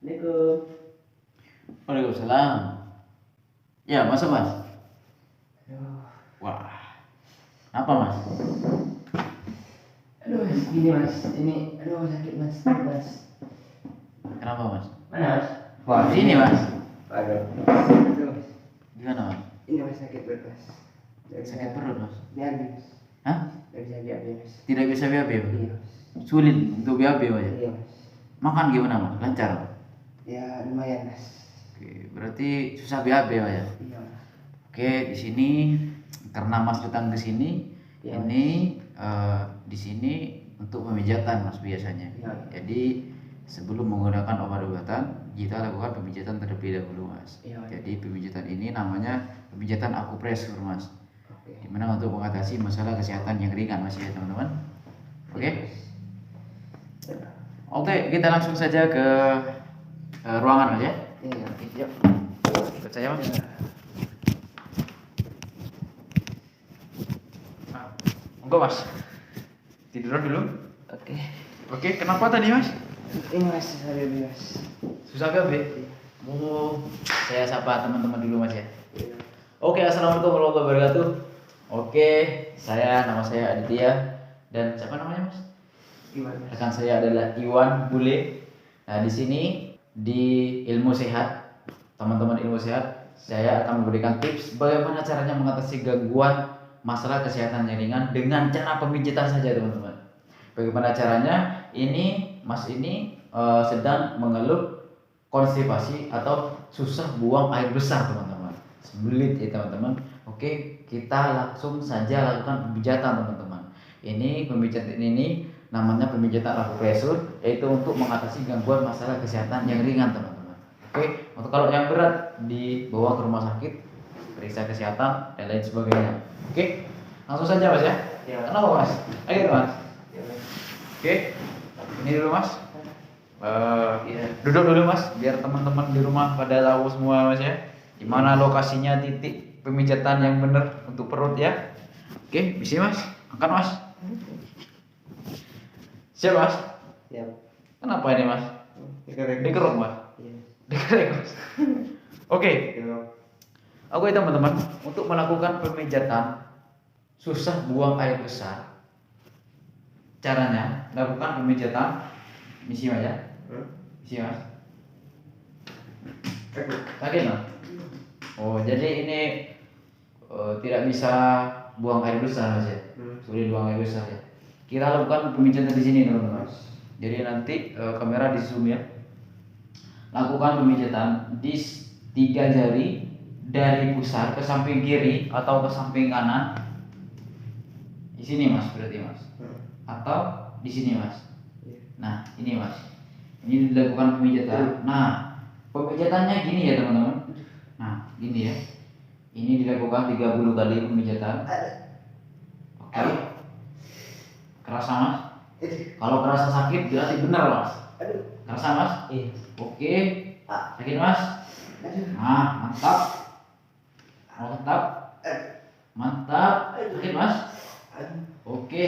Assalamualaikum. Waalaikumsalam. Ya, masuk mas. Aduh, Wah, apa mas? aduh, gini mas, ini, aduh sakit mas, mas. Kenapa mas? Mana mas? Wah, sini mas. Aduh, Gimana mas? ini mas sakit perut mas. Sakit perut mas? BAB mas. Hah? Gak bisa BAB mas. Tidak bisa BAB? Iya mas. Sulit untuk BAB mas? Iya mas. Makan gimana mas? Lancar? Ya lumayan mas. Oke, berarti susah BAB mas ya? Iya mas. Oke, di sini karena mas datang ke sini, Iya, ini di sini untuk pemijatan mas biasanya. Iya. Jadi sebelum menggunakan obat-obatan, kita lakukan pemijatan terlebih dahulu mas. Iya. Jadi pemijatan ini namanya pemijatan akupresur mas. Oke. Dimana untuk mengatasi masalah kesehatan yang ringan mas ya teman-teman. Oke. Oke, kita langsung saja ke ruangan mas ya. Iya. Oke, yuk. Ikut saya mas. Enggak mas. Tiduran dulu. Oke. Oke, kenapa tadi mas? Ini mas, saya BAB mas. Susah BAB? Iya. Oh, saya sapa teman-teman dulu mas ya. Iya. Oke, assalamualaikum warahmatullahi wabarakatuh. Oke, nama saya Aditya dan siapa namanya mas? Gimana mas? Rekan saya adalah Iwan Bule. Nah, di sini di Ilmu Sehat, teman-teman Ilmu Sehat, saya akan memberikan tips bagaimana caranya mengatasi gangguan masalah kesehatan yang ringan dengan cara pemijatan saja, teman-teman. Bagaimana caranya? Ini Mas ini sedang mengeluh konstipasi atau susah buang air besar, teman-teman. Sembelit ya, teman-teman. Oke, kita langsung saja lakukan pemijatan, teman-teman. Ini pemijatan ini namanya pemijatan akupresur, yaitu untuk mengatasi gangguan masalah kesehatan yang ringan, teman-teman. Oke, untuk kalau yang berat dibawa ke rumah sakit, periksa kesehatan dan lain sebagainya. Oke, langsung saja mas ya. Ya. Kenapa mas? Ayo mas. Iya mas. Oke, ini dulu mas. Iya. Duduk dulu mas, biar teman-teman di rumah pada tahu semua mas ya. Di mana lokasinya titik pemijatan yang benar untuk perut ya. Oke, bisa mas. Angkat mas. Siap mas. Siap. Kenapa ini mas? Dikeruk mas. Iya. Dikeruk mas. Oke. Iya. Oke teman-teman, untuk melakukan pemijatan susah buang air besar, caranya lakukan pemijatan misi mas ya. Misi mas. Sakit mas? Oh, jadi ini tidak bisa buang air besar mas ya. Sulit buang air besar ya. Kita lakukan pemijatan di sini teman-teman. Jadi nanti kamera di zoom ya. Lakukan pemijatan di 3 jari dari pusar ke samping kiri atau ke samping kanan. Di sini mas berarti mas. Atau di sini mas. Nah ini mas. Ini dilakukan pemijatan. Nah pemijatannya gini ya teman-teman. Nah gini ya. Ini dilakukan 30 kali pemijatan. Oke. Kerasa mas? Kalau kerasa sakit berarti benar mas. Kerasa mas? Iya. Oke. Sakit mas? Nah mantap. Mantap. Mantap. Sakit mas? Oke.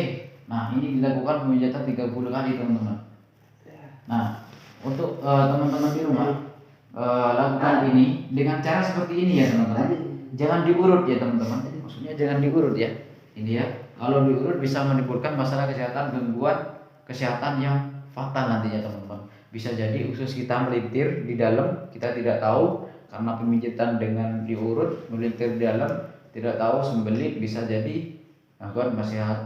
Nah ini dilakukan pemijatan 30 kali teman-teman. Nah untuk teman-teman di rumah lakukan ini dengan cara seperti ini ya teman-teman. Jangan diurut ya teman-teman. Maksudnya jangan diurut ya. Ini ya. Kalau diurut bisa menimbulkan masalah kesehatan, gangguan kesehatan yang fatal nantinya teman-teman. Bisa jadi usus kita melintir di dalam, kita tidak tahu karena pemijatan dengan diurut melintir di dalam, tidak tahu sembelit, bisa jadi gangguan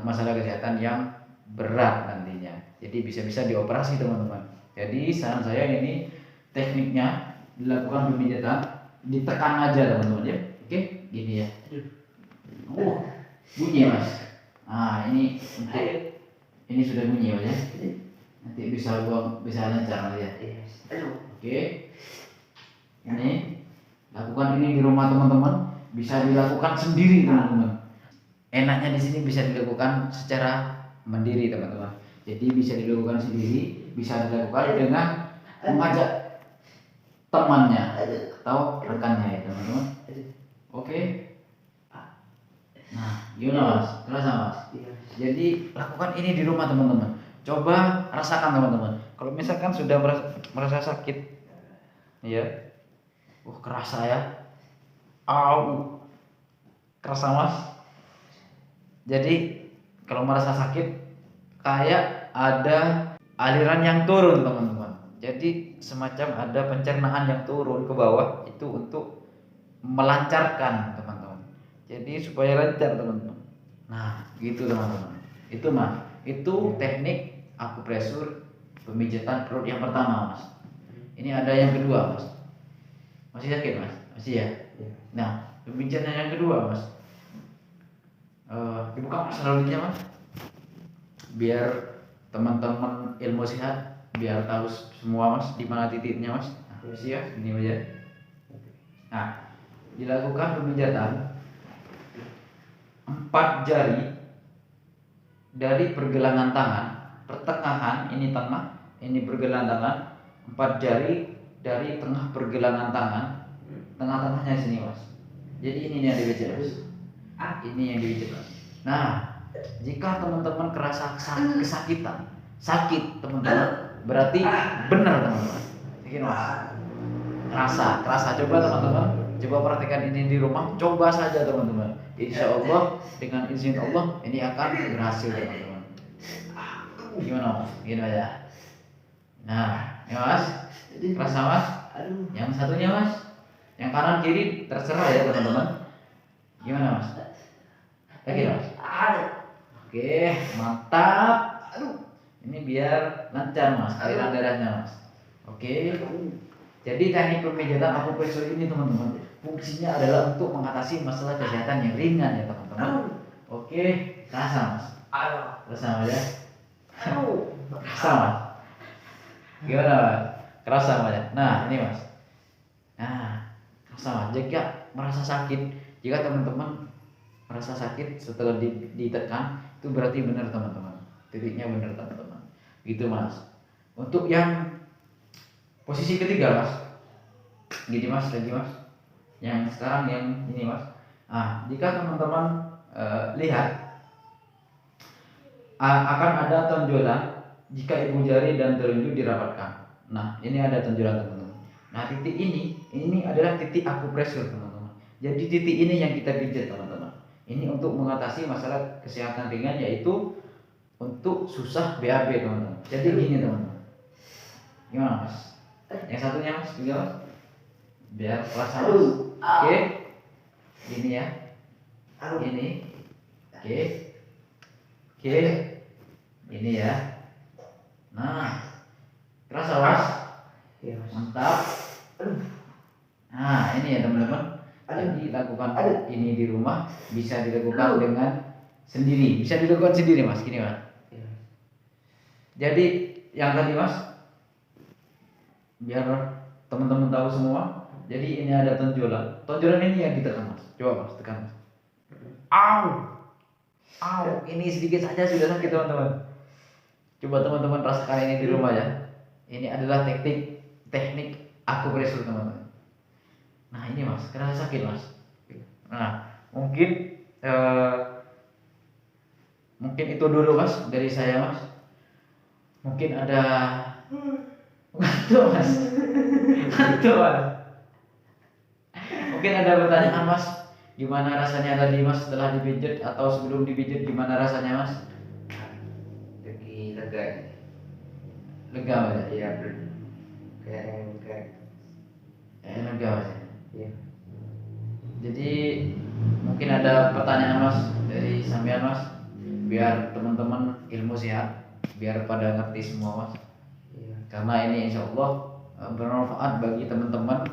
masalah kesehatan yang berat nantinya. Jadi bisa-bisa dioperasi teman-teman. Jadi saran saya ini tekniknya dilakukan pemijatan, ditekan aja teman-teman ya. Oke, gini ya. Bunyi mas. Nah ini untuk ini sudah bunyi mas ya. Nanti bisa lancar ya. Oke. Ini lakukan ini di rumah teman-teman. Bisa dilakukan sendiri teman-teman. Enaknya di sini bisa dilakukan secara mandiri teman-teman. Jadi bisa dilakukan sendiri, bisa dilakukan dengan mengajak temannya atau rekannya ya teman-teman. Oke. Nah, gimana mas? Terasa mas? Jadi lakukan ini di rumah teman-teman. Coba rasakan teman-teman. Kalau misalkan sudah merasa sakit Iya. Kerasa ya. Au. Kerasa mas. Jadi kalau merasa sakit kayak ada aliran yang turun teman-teman. Jadi semacam ada pencernaan yang turun ke bawah itu untuk melancarkan teman-teman. Jadi supaya lancar teman-teman. Nah gitu teman-teman. Itu mas. Itu teknik akupresur pemijatan perut yang pertama mas. Ini ada yang kedua mas. Masih sakit mas? Masih ya? Nah pemijatan yang kedua mas. Dibuka mas lalunya mas. Biar teman-teman ilmu sehat biar tahu semua mas di mana titiknya mas. Nah, ya ini aja. Nah dilakukan pemijatan 4 jari dari pergelangan tangan pertengahan, ini tengah, ini pergelangan tangan, 4 jari dari tengah pergelangan tangan, tengah-tengahnya sini mas. Jadi ini yang dipijat mas. Ini yang dipijat mas. Nah jika teman-teman kerasa kesakitan, sakit teman-teman, berarti benar teman-teman. Begini mas. Kerasa. Coba teman-teman, coba praktekkan ini di rumah. Coba saja teman-teman. Insya Allah dengan izin Allah ini akan berhasil teman-teman. Gimana mas? Gini aja. Nah, ya mas. Kerasa mas? Yang satunya mas? Yang kanan kiri terserah ya teman-teman. Gimana mas? Lagi mas? Oke, mantap. Ini biar lancar mas, aliran darahnya mas. Oke. Jadi teknik pemijatan akupresur ini teman-teman, fungsinya adalah untuk mengatasi masalah kesehatan yang ringan ya teman-teman. Oke, rasa mas. Rasa mas ya. Rasa mas. Gimana mas? Kerasa mas ya. Nah ini mas. Nah, rasa mas. Jika merasa sakit, jika teman-teman merasa sakit setelah ditekan, itu berarti benar teman-teman. Titiknya benar teman-teman. Gitu mas. Untuk yang posisi ketiga mas, gini mas, lagi mas. Yang sekarang yang ini mas. Nah, jika teman-teman lihat akan ada tonjolan jika ibu jari dan telunjuk dirapatkan. Nah, ini ada tonjolan teman-teman. Nah, titik ini adalah titik akupresur teman-teman. Jadi titik ini yang kita pijat teman-teman. Ini untuk mengatasi masalah kesehatan ringan, yaitu untuk susah BAB teman-teman. Jadi gini teman-teman. Gimana mas? Yang satunya mas, juga mas. Biar rasa mas. Oke. Ini ya. Ini. Oke. Ini ya. Nah, kerasa mas? Mantap. Nah, ini ya teman-teman. Jadi lakukan ini di rumah, bisa dilakukan dengan sendiri. Bisa dilakukan sendiri mas, gini mas. Jadi yang tadi mas, biar teman-teman tahu semua. Jadi ini ada tonjolan. Tonjolan ini yang ditekan mas. Coba mas, tekan mas. Au, ini sedikit saja sudah sakit teman-teman. Coba teman-teman rasakan ini di rumah ya. Ini adalah teknik akupresur teman-teman. Nah ini mas, kerasa sakit mas. Nah mungkin itu dulu mas dari saya mas. Mungkin ada ngantuk mas. Mungkin ada pertanyaan mas. Gimana rasanya tadi mas setelah dipijat atau sebelum dipijat, gimana rasanya mas? Lagi lega. Lega mas ya? Iya, kayak lega mas ya? Iya. Jadi mungkin ada pertanyaan mas dari sampean mas, biar teman-teman ilmu sehat, biar pada ngerti semua mas. Iya. Karena ini insya Allah bermanfaat bagi teman-teman,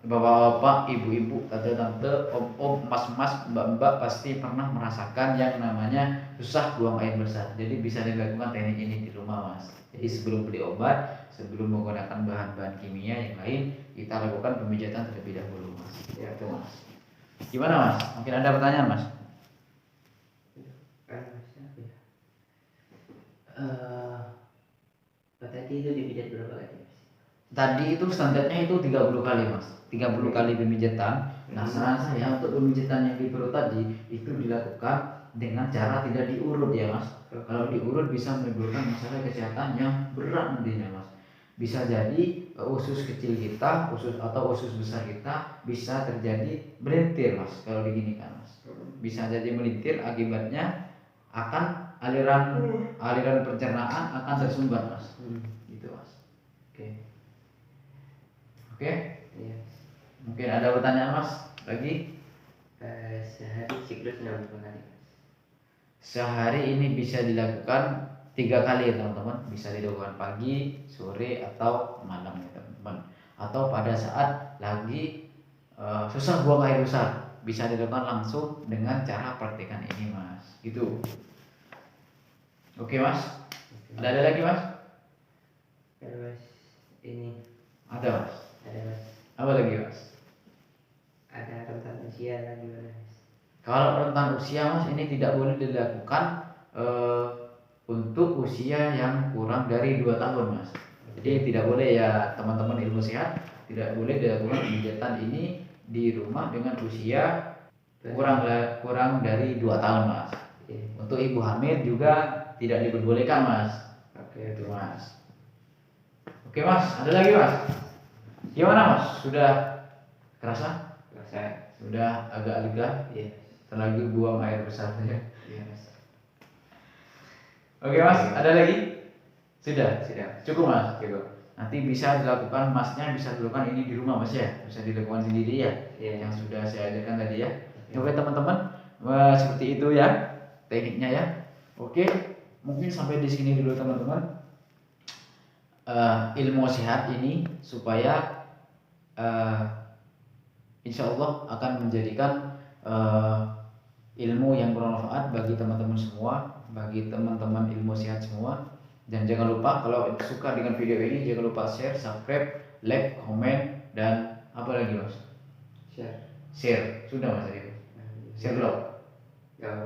bapak-bapak, ibu-ibu, tante-tante, om-om, mas-mas, mbak-mbak pasti pernah merasakan yang namanya susah buang air besar. Jadi bisa dilakukan teknik ini di rumah mas. Jadi sebelum beli obat, sebelum menggunakan bahan-bahan kimia yang lain, kita lakukan pemijatan terlebih dahulu mas. Ya itu mas. Gimana mas? Mungkin ada pertanyaan mas? Tadi itu dipijat berapa kali mas? Tadi itu standarnya itu 30 kali mas. 30 kali pemijatan. Nah saran saya untuk pemijatan yang di perut tadi itu dilakukan dengan cara tidak diurut ya mas. Kalau diurut bisa menimbulkan masalah kesehatan yang berat nantinya mas. Bisa jadi usus kecil kita, atau usus besar kita bisa terjadi melintir mas kalau diginikan mas. Bisa jadi melintir, akibatnya akan aliran pencernaan akan tersumbat mas. Gitu mas. Oke. Iya. Mungkin ada pertanyaan mas lagi? Sehari siklusnya berapa kali Mas? Sehari ini bisa dilakukan 3 kali ya teman-teman. Bisa dilakukan pagi, sore, atau malam ya teman-teman. Atau pada saat lagi susah buang air besar, bisa dilakukan langsung dengan cara praktekan ini mas. Gitu. Oke mas. Ada lagi mas? Terus ini Ada mas. ada Mas. Apa lagi mas? Ada rentan usia lagi Mas. Kalau rentan usia mas, ini tidak boleh dilakukan untuk usia yang kurang dari 2 tahun mas. Jadi tidak boleh ya teman-teman ilmu sehat, tidak boleh dilakukan pijatan ini di rumah dengan usia kurang dari 2 tahun mas. Untuk ibu hamil juga tidak diperbolehkan mas. Oke. Itu mas. Oke mas, ada lagi mas? Gimana mas? Sudah kerasa? Rasa. Sudah agak lega? Iya. Terlagi buang air besar saja. Iya Mas. Oke mas, ada lagi? Sudah? Sudah. Cukup mas? Cukup. Nanti bisa dilakukan, masnya bisa dilakukan ini di rumah mas ya? Bisa dilakukan sendiri ya? Iya. Yang sudah saya ajarkan tadi ya. Oke. Oke teman-teman, seperti itu ya tekniknya ya. Oke, mungkin sampai di sini dulu teman-teman. Ilmu sehat ini supaya insya Allah akan menjadikan ilmu yang bermanfaat bagi teman-teman semua, bagi teman-teman ilmu sehat semua. Dan jangan lupa kalau suka dengan video ini, jangan lupa share, subscribe, like, komen, dan apa lagi mas? Share, sudah mas tadi. Share lo.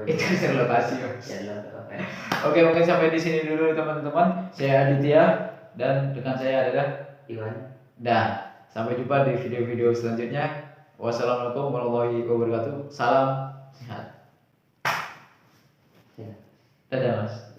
Itu share lokasi mas. Oke, mungkin sampai di sini dulu teman-teman. Saya Aditya dan rekan saya adalah Iwan. Dan sampai jumpa di video-video selanjutnya. Wassalamualaikum warahmatullahi wabarakatuh. Salam sehat. Ya. Dadah mas.